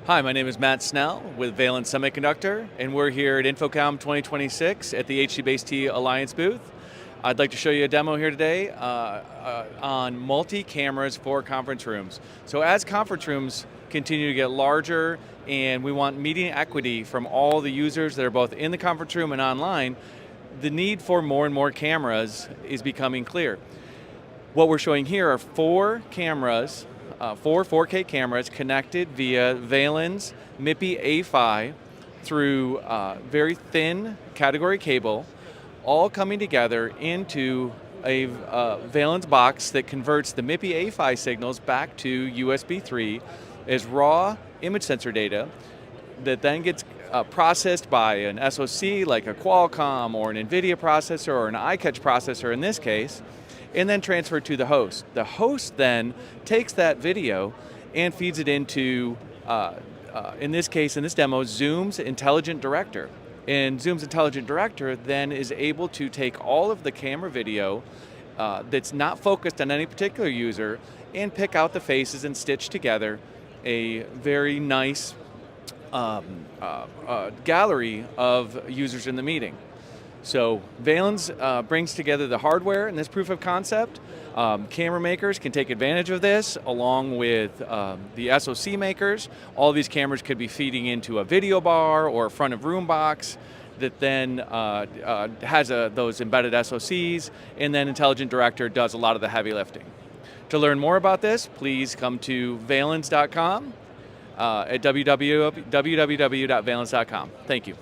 Hi, my name is Matt Snell with Valens Semiconductor, and we're here at InfoComm 2026 at the HDBaseT Alliance booth. I'd like to show you a demo here today on multi-cameras for conference rooms. So as conference rooms continue to get larger and we want meeting equity from all the users that are both in the conference room and online, the need for more and more cameras is becoming clear. What we're showing here are four cameras, four 4K cameras connected via Valens MIPI A-PHY through very thin category cable, all coming together into a Valens box that converts the MIPI A-PHY signals back to USB 3 as raw image sensor data that then gets processed by an SoC like a Qualcomm or an NVIDIA processor or an iCatch processor in this case, and then transferred to the host. The host then takes that video and feeds it into, in this case, in this demo, Zoom's Intelligent Director. And Zoom's Intelligent Director then is able to take all of the camera video that's not focused on any particular user and pick out the faces and stitch together a very nice gallery of users in the meeting. So Valens brings together the hardware in this proof of concept. Camera makers can take advantage of this along with the SoC makers. All these cameras could be feeding into a video bar or a front of room box that then has those embedded SoCs, and then Intelligent Director does a lot of the heavy lifting. To learn more about this, please come to valens.com at www.valens.com. Thank you.